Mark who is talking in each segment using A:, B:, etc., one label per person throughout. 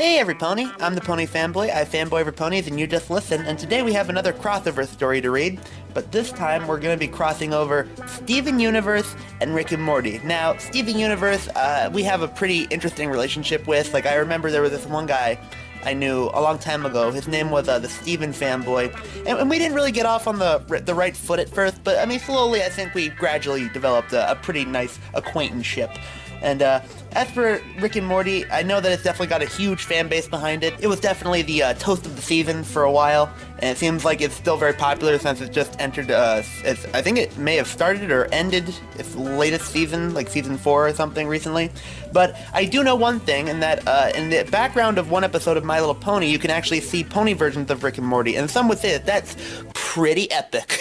A: Hey every pony, I'm the Pony Fanboy, I fanboy over ponies and you just listen, and today we have another crossover story to read, but this time we're going to be crossing over Steven Universe and Rick and Morty. Now, Steven Universe, we have a pretty interesting relationship with. I remember there was this one guy I knew a long time ago. His name was the Steven Fanboy, and we didn't really get off on the right foot at first, but I mean, slowly I think we gradually developed a pretty nice acquaintanceship. And as for Rick and Morty, I know that it's definitely got a huge fan base behind it. It was definitely the toast of the season for a while, and it seems like it's still very popular since it just entered, I think it may have started or ended its latest season, like season 4 or something recently. But I do know one thing, and that in the background of one episode of My Little Pony, you can actually see pony versions of Rick and Morty, and some would say that's pretty epic.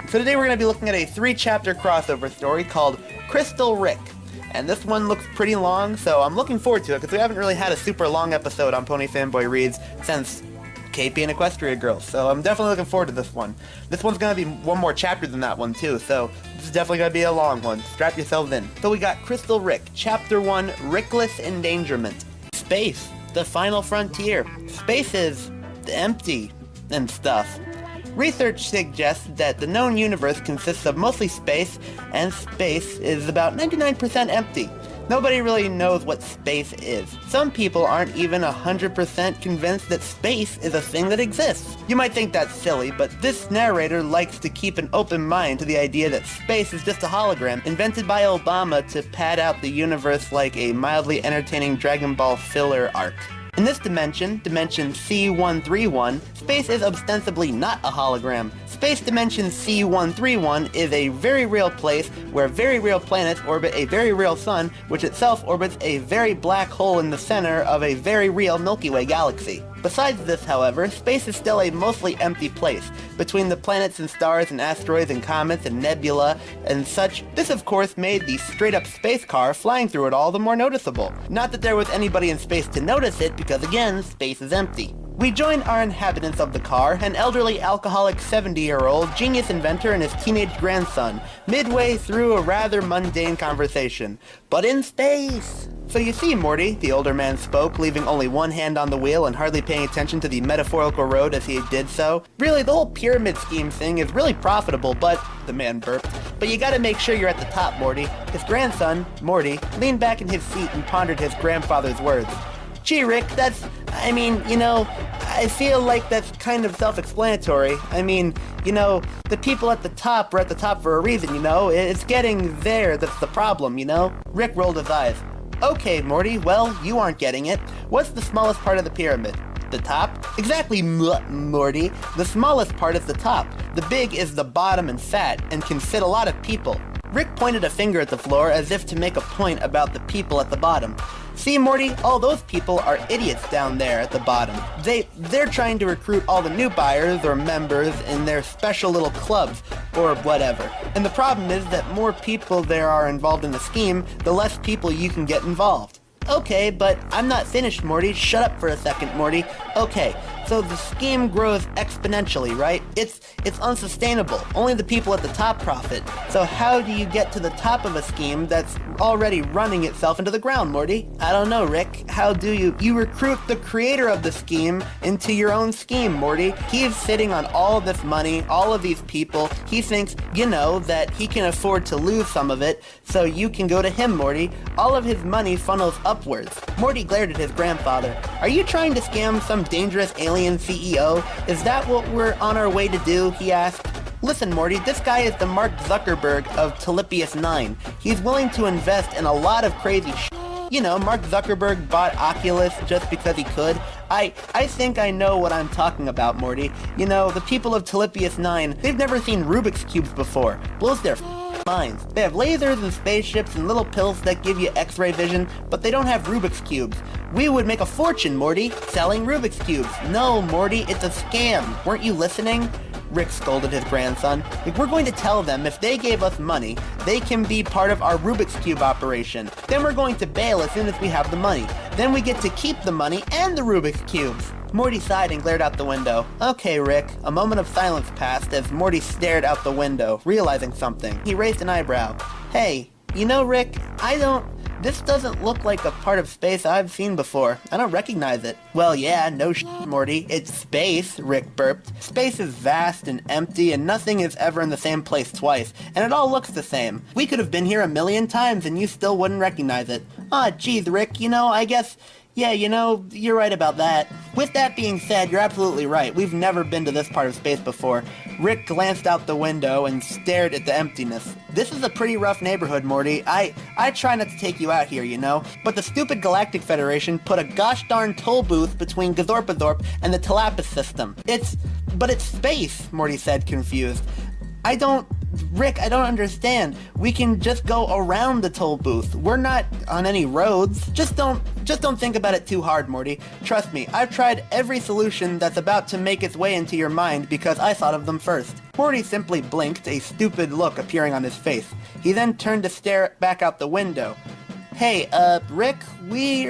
A: So today we're going to be looking at a 3-chapter crossover story called Crystal Rick. And this one looks pretty long, so I'm looking forward to it, because we haven't really had a super long episode on Pony Fanboy Reads since KP and Equestria Girls, so I'm definitely looking forward to this one. This one's going to be one more chapter than that one, too, so this is definitely going to be a long one. Strap yourselves in. So we got Crystal Rick, Chapter 1, Rickless Endangerment. Space, the final frontier. Space is empty and stuff. Research suggests that the known universe consists of mostly space, and space is about 99% empty. Nobody really knows what space is. Some people aren't even 100% convinced that space is a thing that exists. You might think that's silly, but this narrator likes to keep an open mind to the idea that space is just a hologram invented by Obama to pad out the universe like a mildly entertaining Dragon Ball filler arc. In this dimension, dimension C131, space is ostensibly not a hologram. Space dimension C131 is a very real place where very real planets orbit a very real sun, which itself orbits a very black hole in the center of a very real Milky Way galaxy. Besides this, however, space is still a mostly empty place. Between the planets and stars and asteroids and comets and nebula and such, this of course made the straight-up space car flying through it all the more noticeable. Not that there was anybody in space to notice it, because again, space is empty. We join our inhabitants of the car, an elderly alcoholic 70-year-old genius inventor and his teenage grandson, midway through a rather mundane conversation. But in space! So you see, Morty, the older man spoke, leaving only one hand on the wheel and hardly paying attention to the metaphorical road as he did so. Really, the whole pyramid scheme thing is really profitable, but, the man burped, but you gotta make sure you're at the top, Morty. His grandson, Morty, leaned back in his seat and pondered his grandfather's words. Gee, Rick, I feel like that's kind of self-explanatory. The people at the top are at the top for a reason, It's getting there that's the problem, Rick rolled his eyes. Okay, Morty, well, you aren't getting it. What's the smallest part of the pyramid? The top? Exactly, Morty. The smallest part is the top. The big is the bottom and fat, and can fit a lot of people. Rick pointed a finger at the floor as if to make a point about the people at the bottom. See, Morty, all those people are idiots down there at the bottom. They're trying to recruit all the new buyers or members in their special little clubs, or whatever. And the problem is that more people there are involved in the scheme, the less people you can get involved. Okay, but I'm not finished, Morty. Shut up for a second, Morty. Okay, so the scheme grows exponentially, right? It's unsustainable. Only the people at the top profit. So how do you get to the top of a scheme that's already running itself into the ground, Morty? I don't know, Rick. How do you? You recruit the creator of the scheme into your own scheme, Morty. He's sitting on all of this money, all of these people. He thinks, that he can afford to lose some of it, so you can go to him, Morty. All of his money funnels upwards. Morty glared at his grandfather. Are you trying to scam some dangerous alien CEO? Is that what we're on our way to do? He asked. Listen, Morty, this guy is the Mark Zuckerberg of Telepius 9. He's willing to invest in a lot of crazy shit. Mark Zuckerberg bought Oculus just because he could. I think I know what I'm talking about, Morty. The people of Telepius 9, they've never seen Rubik's Cubes before. Blows their minds. They have lasers and spaceships and little pills that give you X-ray vision, but they don't have Rubik's Cubes. We would make a fortune, Morty, selling Rubik's Cubes. No, Morty, it's a scam. Weren't you listening? Rick scolded his grandson. We're going to tell them if they gave us money, they can be part of our Rubik's Cube operation. Then we're going to bail as soon as we have the money. Then we get to keep the money and the Rubik's Cubes. Morty sighed and glared out the window. Okay, Rick. A moment of silence passed as Morty stared out the window, realizing something. He raised an eyebrow. Hey, Rick, This doesn't look like a part of space I've seen before. I don't recognize it. Well, yeah, no shit, Morty. It's space, Rick burped. Space is vast and empty, and nothing is ever in the same place twice, and it all looks the same. We could have been here a million times, and you still wouldn't recognize it. Aw, geez, Rick, I guess... Yeah, you're right about that. With that being said, you're absolutely right. We've never been to this part of space before. Rick glanced out the window and stared at the emptiness. This is a pretty rough neighborhood, Morty. I try not to take you out here, but the stupid Galactic Federation put a gosh darn toll booth between Gazorpazorp and the Telapis system. It's space, Morty said, confused. Rick, I don't understand. We can just go around the toll booth. We're not on any roads. Just don't think about it too hard, Morty. Trust me, I've tried every solution that's about to make its way into your mind because I thought of them first. Morty simply blinked, a stupid look appearing on his face. He then turned to stare back out the window. Hey, Rick, we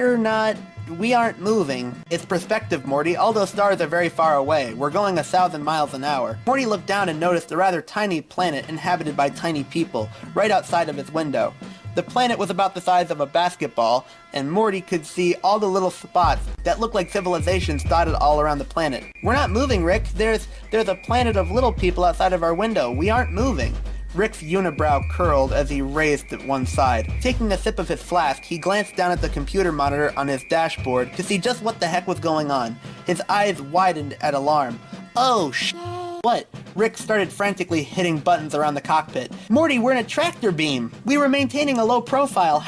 A: aren't moving. It's perspective, Morty. All those stars are very far away. We're going 1,000 miles an hour. Morty looked down and noticed a rather tiny planet inhabited by tiny people, right outside of his window. The planet was about the size of a basketball, and Morty could see all the little spots that looked like civilizations dotted all around the planet. We're not moving, Rick. There's a planet of little people outside of our window. We aren't moving. Rick's unibrow curled as he raised at one side. Taking a sip of his flask, he glanced down at the computer monitor on his dashboard to see just what the heck was going on. His eyes widened at alarm. Oh, what? Rick started frantically hitting buttons around the cockpit. Morty, we're in a tractor beam. We were maintaining a low profile.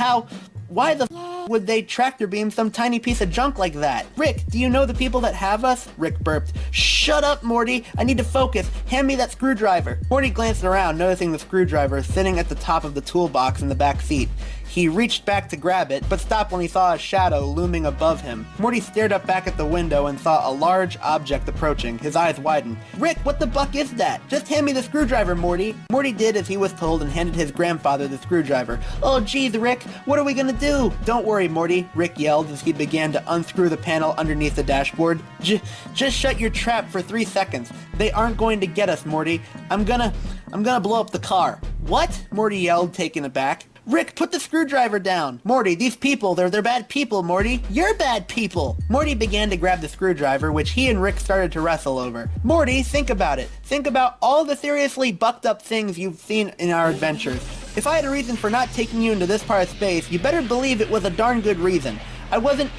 A: Why the would they tractor beam some tiny piece of junk like that? Rick, do you know the people that have us? Rick burped. Shut up, Morty. I need to focus. Hand me that screwdriver. Morty glanced around, noticing the screwdriver sitting at the top of the toolbox in the back seat. He reached back to grab it, but stopped when he saw a shadow looming above him. Morty stared up back at the window and saw a large object approaching. His eyes widened. Rick, what the buck is that? Just hand me the screwdriver, Morty. Morty did as he was told and handed his grandfather the screwdriver. Oh, geez, Rick, what are we gonna do? Don't worry, Morty, Rick yelled as he began to unscrew the panel underneath the dashboard. Just shut your trap for 3 seconds. They aren't going to get us, Morty. I'm gonna blow up the car. What? Morty yelled, taken aback. Rick, put the screwdriver down. Morty, these people, they're bad people, Morty. You're bad people. Morty began to grab the screwdriver, which he and Rick started to wrestle over. Morty, think about it. Think about all the seriously bucked up things you've seen in our adventures. If I had a reason for not taking you into this part of space, you better believe it was a darn good reason. I wasn't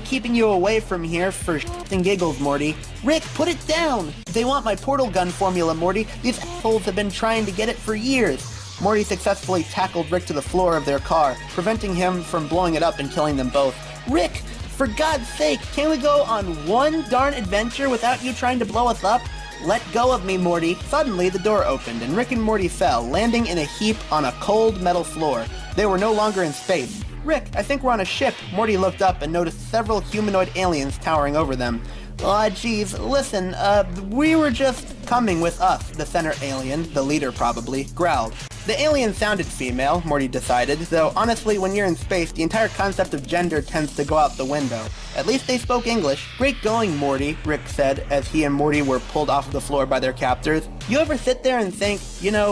A: keeping you away from here for shits and giggles, Morty. Rick, put it down. They want my portal gun formula, Morty. These assholes have been trying to get it for years. Morty successfully tackled Rick to the floor of their car, preventing him from blowing it up and killing them both. Rick, for God's sake, can't we go on one darn adventure without you trying to blow us up? Let go of me, Morty. Suddenly, the door opened, and Rick and Morty fell, landing in a heap on a cold metal floor. They were no longer in space. Rick, I think we're on a ship. Morty looked up and noticed several humanoid aliens towering over them. Aw, geez, listen, we were just coming with us, the center alien, the leader probably, growled. The alien sounded female, Morty decided, though honestly when you're in space, the entire concept of gender tends to go out the window. At least they spoke English. Great going, Morty, Rick said as he and Morty were pulled off the floor by their captors. You ever sit there and think,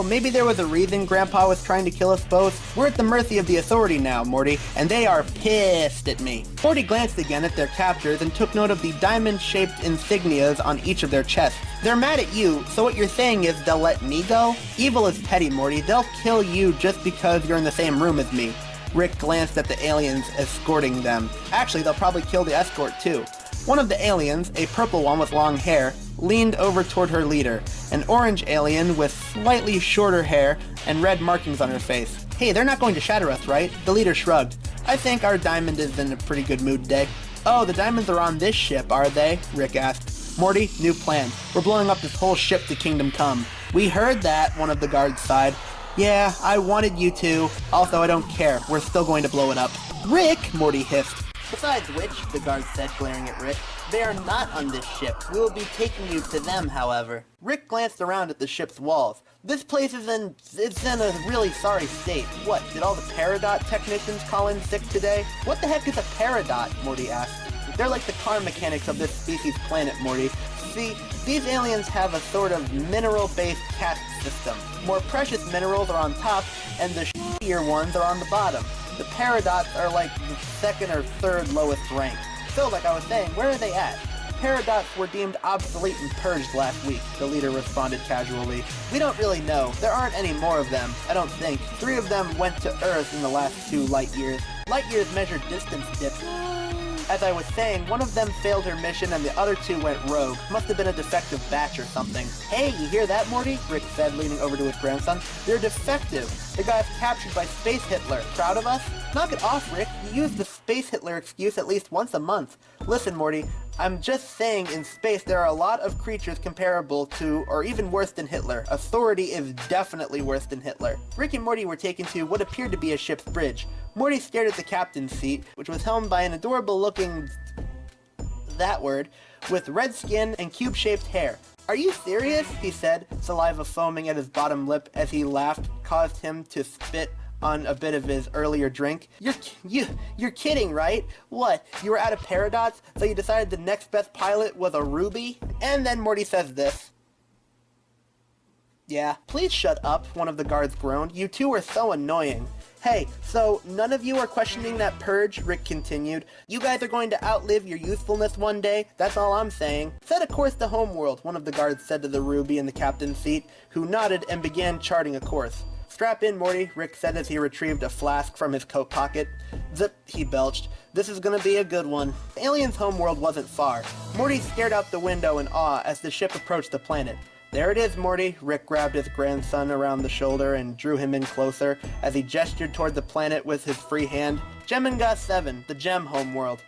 A: maybe there was a reason Grandpa was trying to kill us both? We're at the mercy of the authority now, Morty, and they are pissed at me. Morty glanced again at their captors and took note of the diamond-shaped insignias on each of their chests. They're mad at you, so what you're saying is they'll let me go? Evil is petty, Morty. They'll kill you just because you're in the same room as me. Rick glanced at the aliens escorting them. Actually, they'll probably kill the escort too. One of the aliens, a purple one with long hair, leaned over toward her leader, an orange alien with slightly shorter hair and red markings on her face. Hey, they're not going to shatter us, right? The leader shrugged. I think our diamond is in a pretty good mood today. Oh, the diamonds are on this ship, are they? Rick asked. Morty, new plan. We're blowing up this whole ship to Kingdom Come. We heard that, one of the guards sighed. Yeah, I wanted you to. Also, I don't care. We're still going to blow it up. Rick, Morty hissed. Besides which, the guard said, glaring at Rick, they are not on this ship. We will be taking you to them, however. Rick glanced around at the ship's walls. This place is in a really sorry state. What, did all the Peridot technicians call in sick today? What the heck is a Peridot? Morty asked. They're like the car mechanics of this species planet, Morty. See, these aliens have a sort of mineral-based caste system. More precious minerals are on top, and the shittier ones are on the bottom. The Paradots are like the second or third lowest rank. So, like I was saying, where are they at? Paradots were deemed obsolete and purged last week, the leader responded casually. We don't really know. There aren't any more of them, I don't think. 3 of them went to Earth in the last 2 light years. Light years measure distance dips. As I was saying, one of them failed her mission and the other 2 went rogue. Must have been a defective batch or something. Hey, you hear that, Morty? Rick said, leaning over to his grandson. They're defective. They got captured by Space Hitler. Proud of us? Knock it off, Rick. You use the Space Hitler excuse at least once a month. Listen, Morty, I'm just saying in space there are a lot of creatures comparable to, or even worse than Hitler. Authority is definitely worse than Hitler. Rick and Morty were taken to what appeared to be a ship's bridge. Morty stared at the captain's seat, which was helmed by an adorable-looking... that word, with red skin and cube-shaped hair. Are you serious? He said, saliva foaming at his bottom lip as he laughed, caused him to spit on a bit of his earlier drink. You're kidding, right? What, you were out of Paradots, so you decided the next best pilot was a Ruby? And then Morty says this. Yeah, please shut up, one of the guards groaned. You two are so annoying. Hey, so none of you are questioning that purge, Rick continued. You guys are going to outlive your usefulness one day, that's all I'm saying. Set a course to homeworld, one of the guards said to the Ruby in the captain's seat, who nodded and began charting a course. Strap in, Morty, Rick said as he retrieved a flask from his coat pocket. Zip, he belched. This is gonna be a good one. The alien's homeworld wasn't far. Morty stared out the window in awe as the ship approached the planet. There it is, Morty. Rick grabbed his grandson around the shoulder and drew him in closer as he gestured toward the planet with his free hand. Geminga 7, the Gem homeworld.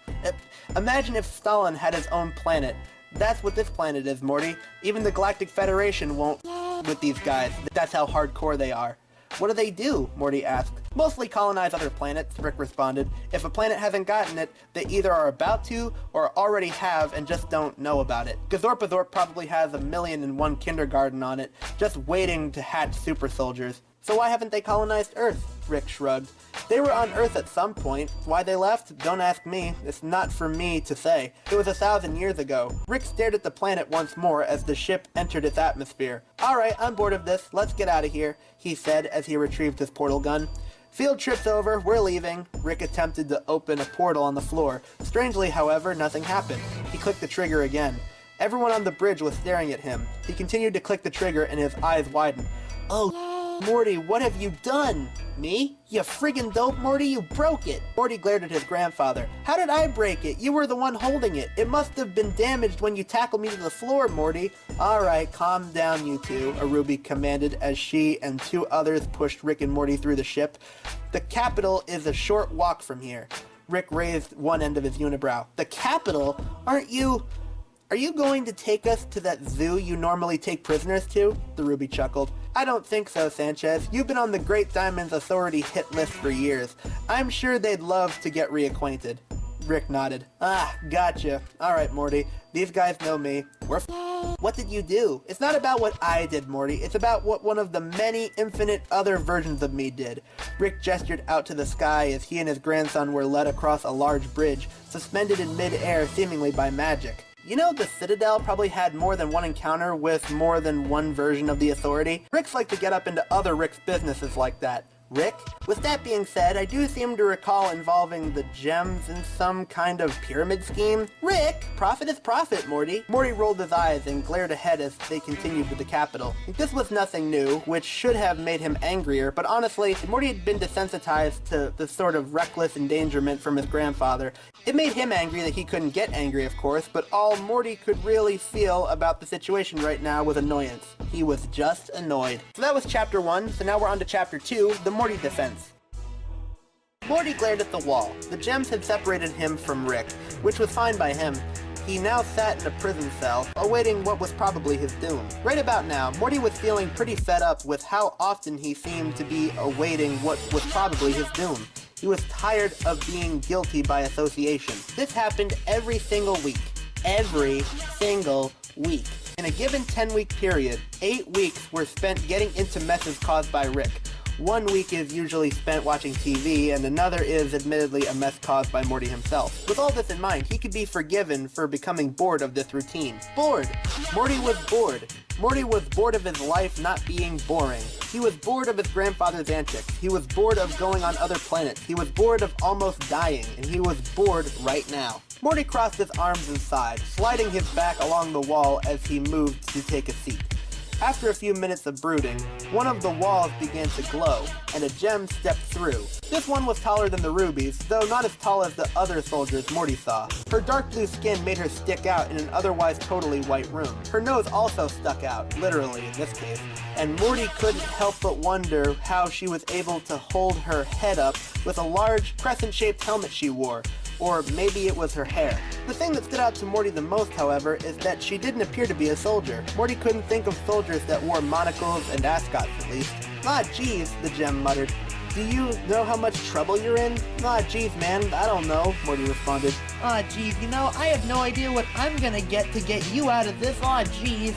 A: Imagine if Stalin had his own planet. That's what this planet is, Morty. Even the Galactic Federation won't with these guys. That's how hardcore they are. What do they do? Morty asked. Mostly colonize other planets, Rick responded. If a planet hasn't gotten it, they either are about to or already have and just don't know about it. Gazorpazorp probably has 1,000,001 kindergarten on it, just waiting to hatch super soldiers. So why haven't they colonized Earth? Rick shrugged. They were on Earth at some point. Why they left? Don't ask me. It's not for me to say. It was 1,000 years ago. Rick stared at the planet once more as the ship entered its atmosphere. Alright, I'm bored of this. Let's get out of here, he said as he retrieved his portal gun. Field trip's over. We're leaving. Rick attempted to open a portal on the floor. Strangely, however, nothing happened. He clicked the trigger again. Everyone on the bridge was staring at him. He continued to click the trigger and his eyes widened. Oh, Morty, what have you done? Me? You friggin' dope, Morty, you broke it! Morty glared at his grandfather. How did I break it? You were the one holding it. It must have been damaged when you tackled me to the floor, Morty. Alright, calm down, you two, Ruby commanded as she and 2 others pushed Rick and Morty through the ship. The capital is a short walk from here. Rick raised one end of his unibrow. The capital? Are you going to take us to that zoo you normally take prisoners to? The Ruby chuckled. I don't think so, Sanchez. You've been on the Great Diamond's authority hit list for years. I'm sure they'd love to get reacquainted. Rick nodded. Ah, gotcha. Alright, Morty. These guys know me. What did you do? It's not about what I did, Morty. It's about what one of the many infinite other versions of me did. Rick gestured out to the sky as he and his grandson were led across a large bridge, suspended in mid-air seemingly by magic. You know, the Citadel probably had more than one encounter with more than one version of the Authority. Ricks like to get up into other Rick's businesses like that. Rick? With that being said, I do seem to recall involving the gems in some kind of pyramid scheme. Rick! Profit is profit, Morty. Morty rolled his eyes and glared ahead as they continued to the capital. This was nothing new, which should have made him angrier, but honestly, Morty had been desensitized to the sort of reckless endangerment from his grandfather. It made him angry that he couldn't get angry, of course, but all Morty could really feel about the situation right now was annoyance. He was just annoyed. So that was Chapter 1, so now we're on to Chapter 2, the Morty Defense. Morty glared at the wall. The gems had separated him from Rick, which was fine by him. He now sat in a prison cell, awaiting what was probably his doom. Right about now, Morty was feeling pretty fed up with how often he seemed to be awaiting what was probably his doom. He was tired of being guilty by association. This happened every single week. Every single week. In a given 10-week period, 8 weeks were spent getting into messes caused by Rick. One week is usually spent watching TV, and another is admittedly a mess caused by Morty himself. With all this in mind, he could be forgiven for becoming bored of this routine. Bored! Morty was bored. Morty was bored of his life not being boring. He was bored of his grandfather's antics. He was bored of going on other planets. He was bored of almost dying, and he was bored right now. Morty crossed his arms and sighed, sliding his back along the wall as he moved to take a seat. After a few minutes of brooding, one of the walls began to glow, and a gem stepped through. This one was taller than the rubies, though not as tall as the other soldiers Morty saw. Her dark blue skin made her stick out in an otherwise totally white room. Her nose also stuck out, literally in this case, and Morty couldn't help but wonder how she was able to hold her head up with a large crescent-shaped helmet she wore. Or maybe it was her hair. The thing that stood out to Morty the most, however, is that she didn't appear to be a soldier. Morty couldn't think of soldiers that wore monocles and ascots, at least. "Ah, geez," the gem muttered. "Do you know how much trouble you're in?" "Ah, geez, man, I don't know," Morty responded. "Ah, geez, I have no idea what I'm gonna get to get you out of this. Ah, geez,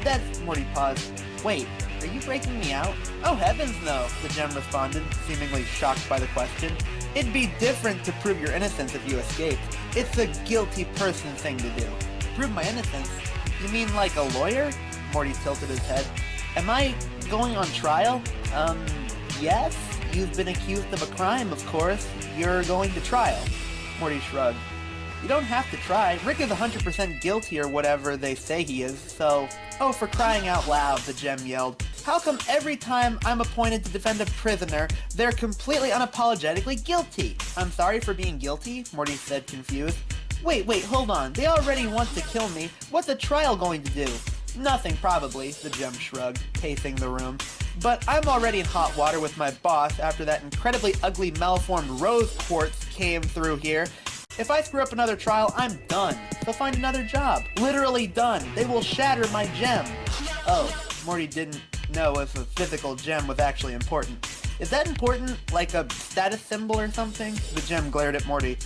A: that's..." Morty paused. "Wait, are you breaking me out?" "Oh, heavens no," the gem responded, seemingly shocked by the question. "It'd be different to prove your innocence if you escaped. It's a guilty person thing to do." "Prove my innocence? You mean like a lawyer?" Morty tilted his head. "Am I going on trial?" Yes. You've been accused of a crime, of course. You're going to trial." Morty shrugged. "You don't have to try. Rick is 100% guilty or whatever they say he is, so..." "Oh, for crying out loud," the gem yelled. "How come every time I'm appointed to defend a prisoner, they're completely unapologetically guilty?" "I'm sorry for being guilty," Morty said, confused. Wait, hold on. They already want to kill me. What's a trial going to do?" "Nothing, probably," the gem shrugged, pacing the room. "But I'm already in hot water with my boss after that incredibly ugly malformed rose quartz came through here. If I screw up another trial, I'm done. So find another job. Literally done. They will shatter my gem." Oh, Morty didn't know if a physical gem was actually important. "Is that important? Like a status symbol or something?" The gem glared at Morty.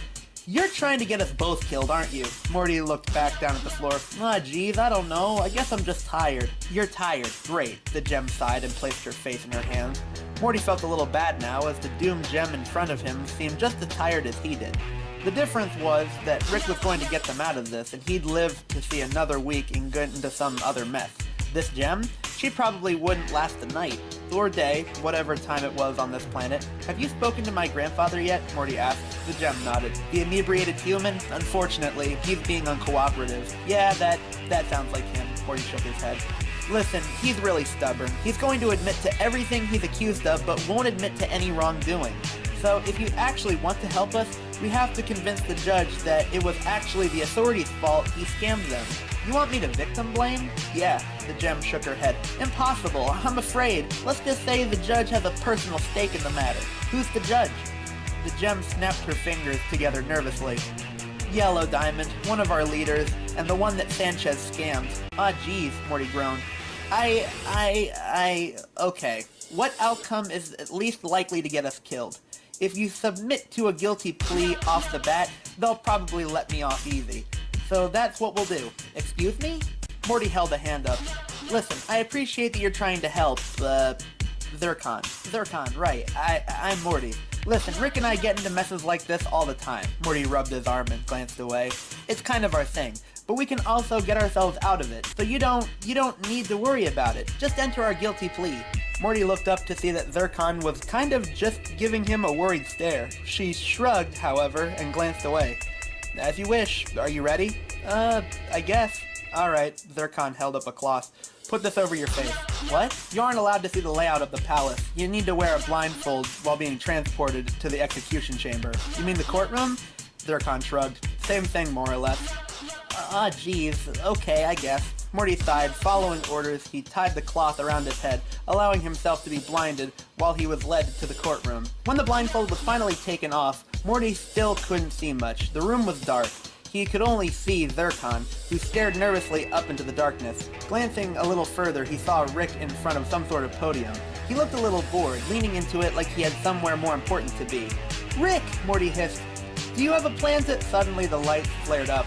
A: "You're trying to get us both killed, aren't you?" Morty looked back down at the floor. "Ah, geez, I don't know. I guess I'm just tired." "You're tired. Great." The gem sighed and placed her face in her hands. Morty felt a little bad now, as the doomed gem in front of him seemed just as tired as he did. The difference was that Rick was going to get them out of this, and he'd live to see another week and get into some other mess. This gem? She probably wouldn't last a night. Or day, whatever time it was on this planet. "Have you spoken to my grandfather yet?" Morty asked. The gem nodded. "The inebriated human? Unfortunately, he's being uncooperative." "Yeah, that sounds like him," Morty shook his head. "Listen, he's really stubborn. He's going to admit to everything he's accused of, but won't admit to any wrongdoing. So if you actually want to help us, we have to convince the judge that it was actually the authorities' fault he scammed them." "You want me to victim blame?" "Yeah," the gem shook her head. "Impossible, I'm afraid. Let's just say the judge has a personal stake in the matter." "Who's the judge?" The gem snapped her fingers together nervously. "Yellow Diamond, one of our leaders, and the one that Sanchez scammed." "Ah, geez," Morty groaned. Okay. What outcome is at least likely to get us killed? If you submit to a guilty plea off the bat, they'll probably let me off easy. So that's what we'll do. Excuse me?" Morty held a hand up. "Listen, I appreciate that you're trying to help, Zircon. Zircon, right. I'm Morty. Listen, Rick and I get into messes like this all the time." Morty rubbed his arm and glanced away. "It's kind of our thing. But we can also get ourselves out of it. So you don't need to worry about it. Just enter our guilty plea." Morty looked up to see that Zircon was kind of just giving him a worried stare. She shrugged, however, and glanced away. "As you wish. Are you ready?" I guess." "Alright." Zircon held up a cloth. "Put this over your face." "What?" "You aren't allowed to see the layout of the palace. You need to wear a blindfold while being transported to the execution chamber." "You mean the courtroom?" Zircon shrugged. "Same thing, more or less." "Ah, geez. Okay, I guess." Morty sighed. Following orders, he tied the cloth around his head, allowing himself to be blinded while he was led to the courtroom. When the blindfold was finally taken off, Morty still couldn't see much. The room was dark. He could only see Zircon, who stared nervously up into the darkness. Glancing a little further, he saw Rick in front of some sort of podium. He looked a little bored, leaning into it like he had somewhere more important to be. "Rick!" Morty hissed. "Do you have a plan to..." Suddenly the lights flared up.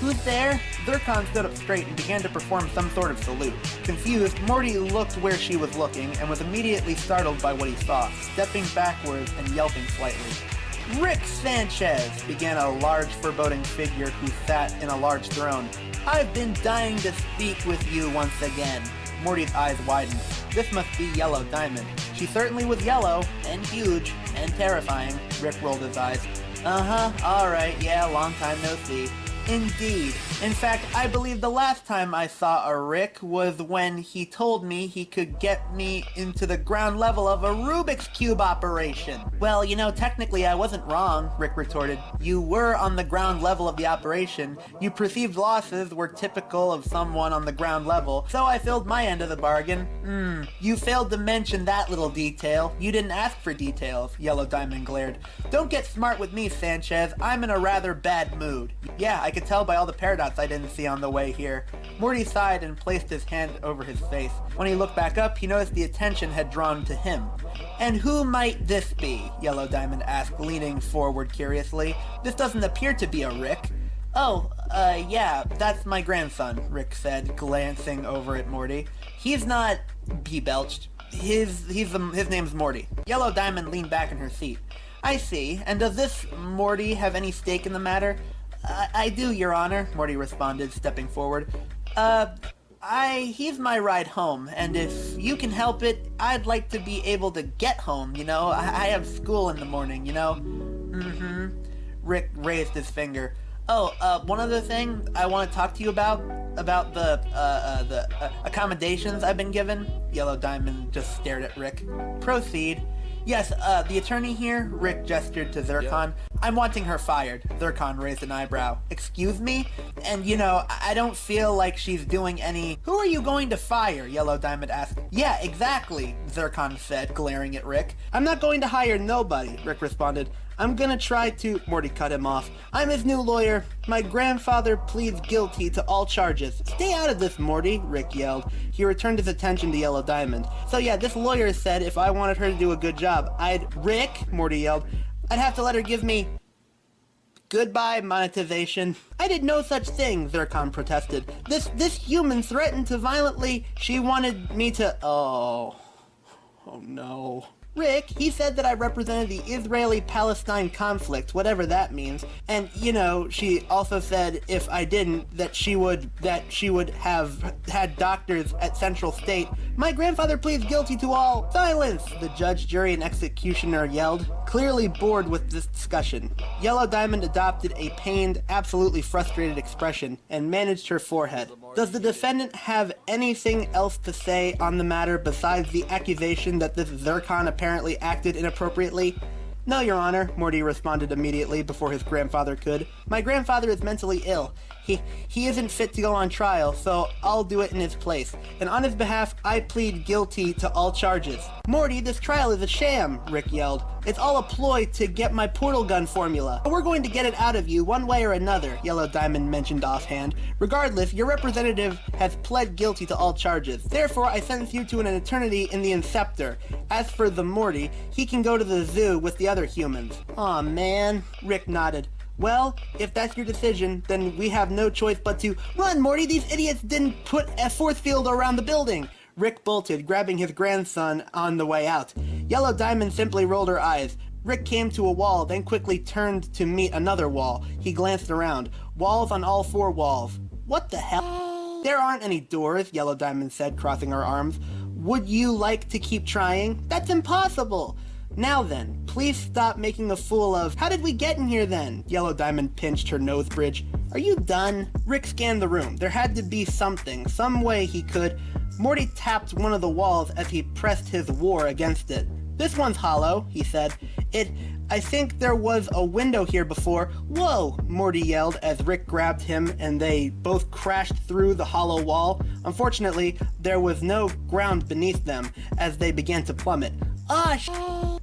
A: Who's there? Zircon stood up straight and began to perform some sort of salute. Confused, Morty looked where she was looking and was immediately startled by what he saw, stepping backwards and yelping slightly. Rick Sanchez, began a large foreboding figure who sat in a large throne. I've been dying to speak with you once again. Morty's eyes widened. This must be Yellow Diamond. She certainly was yellow, and huge, and terrifying. Rick rolled his eyes. Alright, yeah, long time no see. Indeed. In fact, I believe the last time I saw a Rick was when he told me he could get me into the ground level of a Rubik's Cube operation. Well, you know, technically I wasn't wrong, Rick retorted. You were on the ground level of the operation. You perceived losses were typical of someone on the ground level, so I filled my end of the bargain. You failed to mention that little detail. You didn't ask for details, Yellow Diamond glared. Don't get smart with me, Sanchez. I'm in a rather bad mood. Yeah, I could tell by all the paradox I didn't see on the way here. Morty sighed and placed his hand over his face. When he looked back up, he noticed the attention had drawn to him. And who might this be? Yellow Diamond asked, leaning forward curiously. This doesn't appear to be a Rick. Oh, yeah, that's my grandson, Rick said, glancing over at Morty. He's not... he belched. His name's Morty. Yellow Diamond leaned back in her seat. I see. And does this Morty have any stake in the matter? I do, Your Honor, Morty responded, stepping forward. He's my ride home, and if you can help it, I'd like to be able to get home, you know? I have school in the morning, you know? Rick raised his finger. One other thing I want to talk to you about the accommodations I've been given. Yellow Diamond just stared at Rick. Proceed. Yes, the attorney here, Rick gestured to Zircon. Yeah. I'm wanting her fired. Zircon raised an eyebrow. Excuse me? And, you know, I don't feel like she's doing any... Who are you going to fire? Yellow Diamond asked. Yeah, exactly, Zircon said, glaring at Rick. I'm not going to hire nobody, Rick responded. I'm gonna try to... Morty cut him off. I'm his new lawyer. My grandfather pleads guilty to all charges. Stay out of this, Morty, Rick yelled. He returned his attention to Yellow Diamond. So yeah, this lawyer said if I wanted her to do a good job, Rick, Morty yelled, I'd have to let her give me... Goodbye, monetization. I did no such thing, Zircon protested. This human threatened to violently... She wanted me to... Oh no. Rick, he said that I represented the Israeli-Palestine conflict, whatever that means. And, you know, she also said if I didn't, that she would have had doctors at Central State. My grandfather pleads guilty to all... Silence! The judge, jury, and executioner yelled, clearly bored with this discussion. Yellow Diamond adopted a pained, absolutely frustrated expression and managed her forehead. Does the defendant have anything else to say on the matter besides the accusation that this Zircon apparently acted inappropriately? No, Your Honor, Morty responded immediately before his grandfather could. My grandfather is mentally ill. He isn't fit to go on trial, so I'll do it in his place. And on his behalf, I plead guilty to all charges. Morty, this trial is a sham, Rick yelled. It's all a ploy to get my portal gun formula. We're going to get it out of you one way or another, Yellow Diamond mentioned offhand. Regardless, your representative has pled guilty to all charges. Therefore, I sentence you to an eternity in the Inceptor. As for the Morty, he can go to the zoo with the other humans. Aw, man, Rick nodded. Well, if that's your decision, then we have no choice but to... Run, Morty! These idiots didn't put a force field around the building! Rick bolted, grabbing his grandson on the way out. Yellow Diamond simply rolled her eyes. Rick came to a wall, then quickly turned to meet another wall. He glanced around. Walls on all four walls. What the hell? There aren't any doors, Yellow Diamond said, crossing her arms. Would you like to keep trying? That's impossible! Now then, please stop making a fool of... How did we get in here then? Yellow Diamond pinched her nose bridge. Are you done? Rick scanned the room. There had to be something, some way he could... Morty tapped one of the walls as he pressed his war against it. This one's hollow, he said. I think there was a window here before. Whoa! Morty yelled as Rick grabbed him and they both crashed through the hollow wall. Unfortunately, there was no ground beneath them as they began to plummet.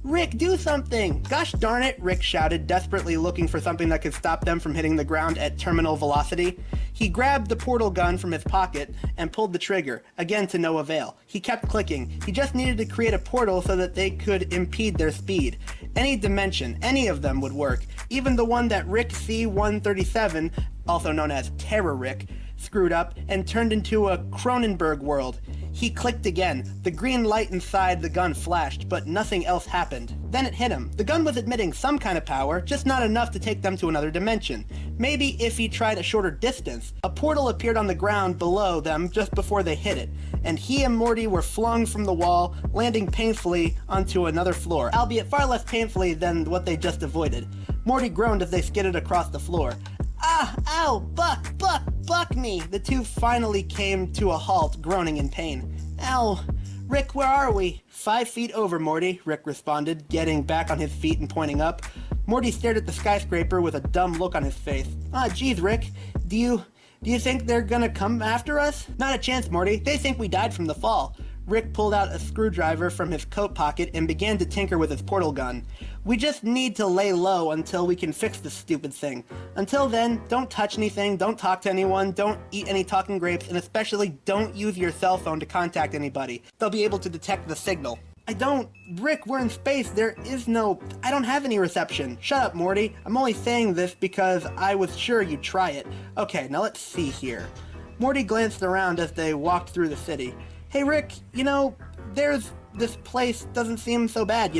A: Rick, do something! Gosh darn it, Rick shouted, desperately looking for something that could stop them from hitting the ground at terminal velocity. He grabbed the portal gun from his pocket and pulled the trigger, again to no avail. He kept clicking. He just needed to create a portal so that they could impede their speed. Any dimension, any of them would work.
B: even the one that Rick C-137, also known as Terror Rick, screwed up and turned into a Cronenberg world. He clicked again. The green light inside the gun flashed, but nothing else happened. Then it hit him. The gun was emitting some kind of power, just not enough to take them to another dimension. Maybe if he tried a shorter distance. A portal appeared on the ground below them just before they hit it, and he and Morty were flung from the wall, landing painfully onto another floor, albeit far less painfully than what they just avoided. Morty groaned as they skidded across the floor. Ah! Ow! Buck me! The two finally came to a halt, groaning in pain. Ow! Rick, where are we? 5 feet over, Morty, Rick responded, getting back on his feet and pointing up. Morty stared at the skyscraper with a dumb look on his face. Ah, geez, Rick. Do you think they're gonna come after us? Not a chance, Morty. They think we died from the fall. Rick pulled out a screwdriver from his coat pocket and began to tinker with his portal gun. We just need to lay low until we can fix this stupid thing. Until then, don't touch anything, don't talk to anyone, don't eat any talking grapes, and especially don't use your cell phone to contact anybody. They'll be able to detect the signal. Rick, we're in space. I don't have any reception. Shut up, Morty. I'm only saying this because I was sure you'd try it. Okay, now let's see here. Morty glanced around as they walked through the city. Hey, Rick, this place doesn't seem so bad,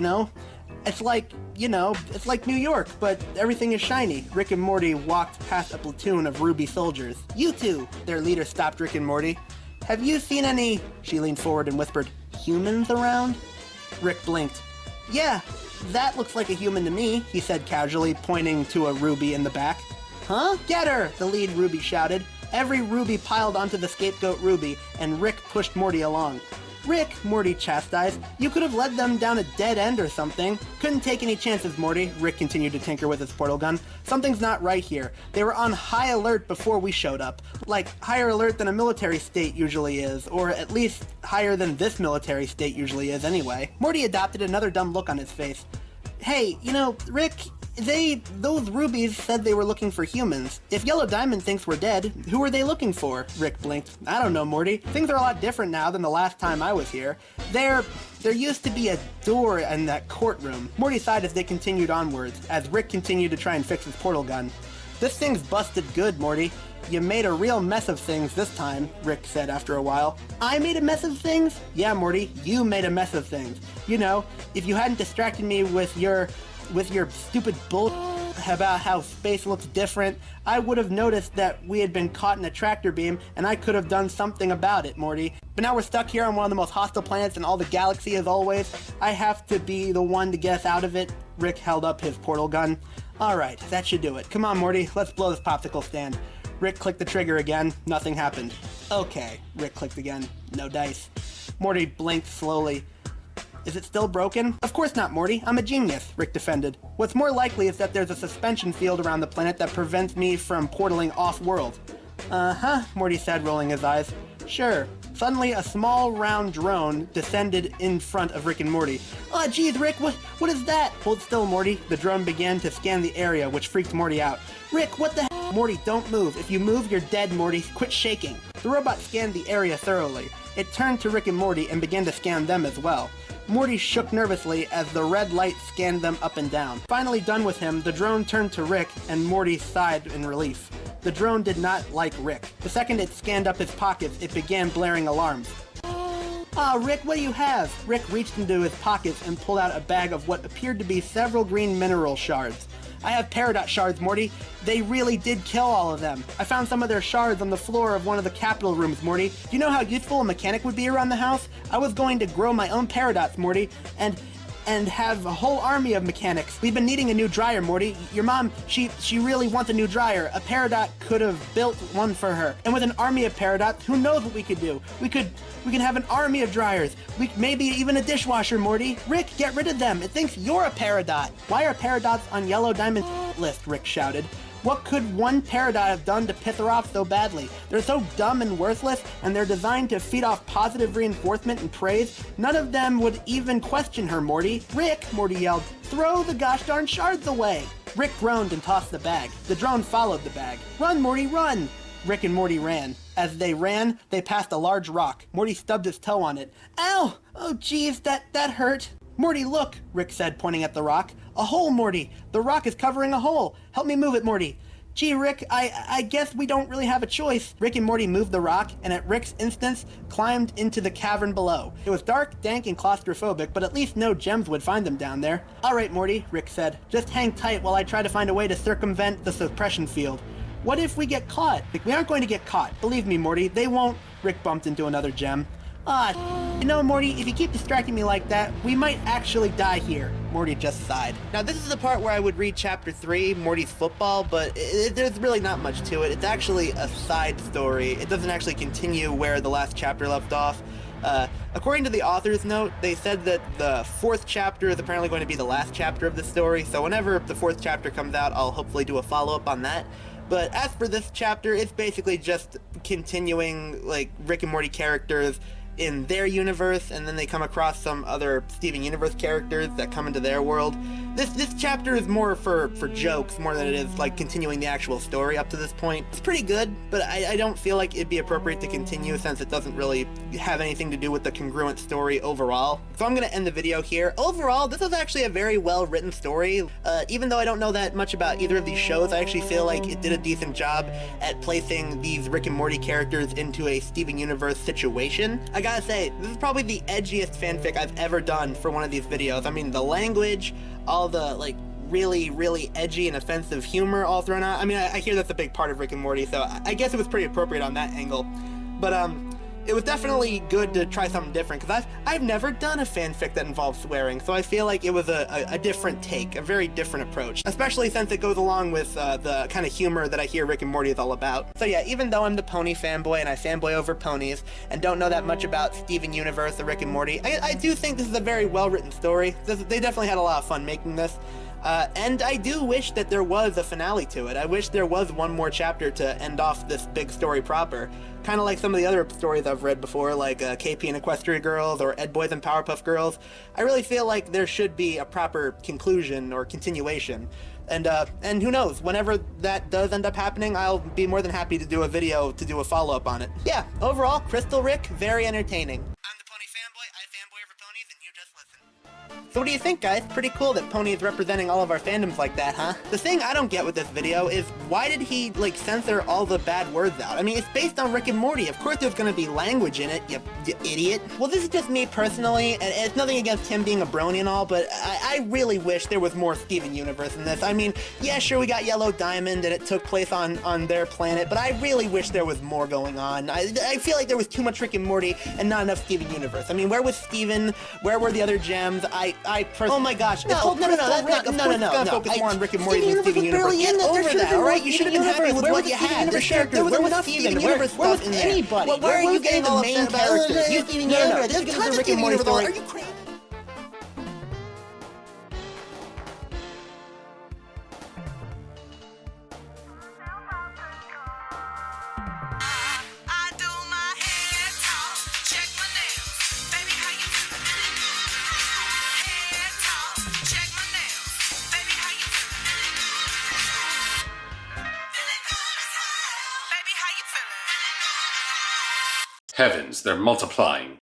B: It's like New York, but everything is shiny. Rick and Morty walked past a platoon of Ruby soldiers. You two, their leader stopped Rick and Morty. Have you seen any, she leaned forward and whispered, humans around? Rick blinked. Yeah, that looks like a human to me, he said casually, pointing to a Ruby in the back. Huh? Get her, the lead Ruby shouted. Every Ruby piled onto the scapegoat Ruby, and Rick pushed Morty along. Rick, Morty chastised, you could have led them down a dead end or something. Couldn't take any chances, Morty. Rick continued to tinker with his portal gun. Something's not right here. They were on high alert before we showed up. Like, higher alert than a military state usually is, or at least higher than this military state usually is anyway. Morty adopted another dumb look on his face. Hey, Rick, those Rubies said they were looking for humans. If Yellow Diamond thinks we're dead, who are they looking for? Rick blinked. I don't know, Morty. Things are a lot different now than the last time I was here. There used to be a door in that courtroom. Morty sighed as they continued onwards, as Rick continued to try and fix his portal gun. This thing's busted good, Morty. You made a real mess of things this time, Rick said after a while. I made a mess of things? Yeah, Morty, you made a mess of things. If you hadn't distracted me with your stupid bull about how space looks different, I would have noticed that we had been caught in a tractor beam, and I could have done something about it, Morty. But now we're stuck here on one of the most hostile planets in all the galaxy as always. I have to be the one to get us out of it. Rick held up his portal gun. Alright, that should do it. Come on, Morty, let's blow this popsicle stand. Rick clicked the trigger again. Nothing happened. Okay, Rick clicked again. No dice. Morty blinked slowly. Is it still broken? Of course not, Morty. I'm a genius, Rick defended. What's more likely is that there's a suspension field around the planet that prevents me from portaling off-world. Uh-huh, Morty said, rolling his eyes. Sure. Suddenly, a small, round drone descended in front of Rick and Morty. Oh, geez, Rick, what is that? Hold still, Morty. The drone began to scan the area, which freaked Morty out. Rick, what the hell? Morty, don't move. If you move, you're dead, Morty. Quit shaking. The robot scanned the area thoroughly. It turned to Rick and Morty and began to scan them as well. Morty shook nervously as the red light scanned them up and down. Finally done with him, the drone turned to Rick, and Morty sighed in relief. The drone did not like Rick. The second it scanned up his pockets, it began blaring alarms. Ah, Rick, what do you have? Rick reached into his pockets and pulled out a bag of what appeared to be several green mineral shards. I have Peridot shards, Morty. They really did kill all of them. I found some of their shards on the floor of one of the capital rooms, Morty. Do you know how useful a mechanic would be around the house? I was going to grow my own Peridots, Morty, and have a whole army of mechanics. We've been needing a new dryer, Morty. Your mom, she really wants a new dryer. A Peridot could have built one for her. And with an army of Peridots, who knows what we could do? We can have an army of dryers. Maybe even a dishwasher, Morty. Rick, get rid of them. It thinks you're a Peridot. Why are Peridots on Yellow Diamond's list? Rick shouted. What could one Peridot have done to piss her off so badly? They're so dumb and worthless, and they're designed to feed off positive reinforcement and praise. None of them would even question her, Morty. Rick, Morty yelled, throw the gosh darn shards away. Rick groaned and tossed the bag. The drone followed the bag. Run, Morty, run! Rick and Morty ran. As they ran, they passed a large rock. Morty stubbed his toe on it. Ow! Oh, geez, that hurt. Morty, look, Rick said, pointing at the rock. A hole, Morty. The rock is covering a hole. Help me move it, Morty. Gee, Rick, I guess we don't really have a choice. Rick and Morty moved the rock, and at Rick's instance, climbed into the cavern below. It was dark, dank, and claustrophobic, but at least no gems would find them down there. All right, Morty, Rick said. Just hang tight while I try to find a way to circumvent the suppression field. What if we get caught? We aren't going to get caught. Believe me, Morty, they won't. Rick bumped into another gem. You know, Morty, if you keep distracting me like that, we might actually die here. Morty just sighed.
A: Now, this is the part where I would read Chapter 3, Mortys Football, but there's really not much to it. It's actually a side story. It doesn't actually continue where the last chapter left off. According to the author's note, they said that the 4th chapter is apparently going to be the last chapter of the story, so whenever the 4th chapter comes out, I'll hopefully do a follow-up on that. But as for this chapter, it's basically just continuing, like, Rick and Morty characters in their universe, and then they come across some other Steven Universe characters that come into their world. This chapter is more for jokes more than it is like continuing the actual story up to this point. It's pretty good, but I don't feel like it'd be appropriate to continue since it doesn't really have anything to do with the congruent story overall. So I'm gonna end the video here. Overall, this is actually a very well written story. Even though I don't know that much about either of these shows, I actually feel like it did a decent job at placing these Rick and Morty characters into a Steven Universe situation. I gotta say, this is probably the edgiest fanfic I've ever done for one of these videos. I mean, the language, all the, like, really edgy and offensive humor all thrown out. I mean, I hear that's a big part of Rick and Morty, so I guess it was pretty appropriate on that angle. But, it was definitely good to try something different, because I've never done a fanfic that involves swearing, so I feel like it was a different take, a very different approach, especially since it goes along with the kind of humor that I hear Rick and Morty is all about. So yeah, even though I'm the pony fanboy and I fanboy over ponies, and don't know that much about Steven Universe or Rick and Morty, I do think this is a very well-written story. They definitely had a lot of fun making this. And I do wish that there was a finale to it. I wish there was one more chapter to end off this big story proper. Kind of like some of the other stories I've read before, like KP and Equestria Girls or Ed Boys and Powerpuff Girls. I really feel like there should be a proper conclusion or continuation. And who knows, whenever that does end up happening, I'll be more than happy to do a video to do a follow-up on it. Yeah, overall, Crystal Rick, very entertaining. I'm the Pony Fanboy, I fanboy over ponies, and you just listen. So what do you think, guys? Pretty cool that Pony is representing all of our fandoms like that, huh? The thing I don't get with this video is, why did he, like, censor all the bad words out? I mean, it's based on Rick and Morty. Of course there's gonna be language in it, you idiot. Well, this is just me personally, and it's nothing against him being a brony and all, but I really wish there was more Steven Universe in this. I mean, yeah, sure, we got Yellow Diamond, and it took place on their planet, but I really wish there was more going on. I feel like there was too much Rick and Morty and not enough Steven Universe. I mean, where was Steven? Where were the other gems? Oh my gosh! No, focus more on Rick and Morty than Steven Universe. Get over that, all right? You should have been happy with what you had. There's characters. Where was Steven? Where was anybody? Why are you getting the main characters? You Steven Universe. This is the Rick and Morty story. Are you crazy?
C: Heavens, they're multiplying.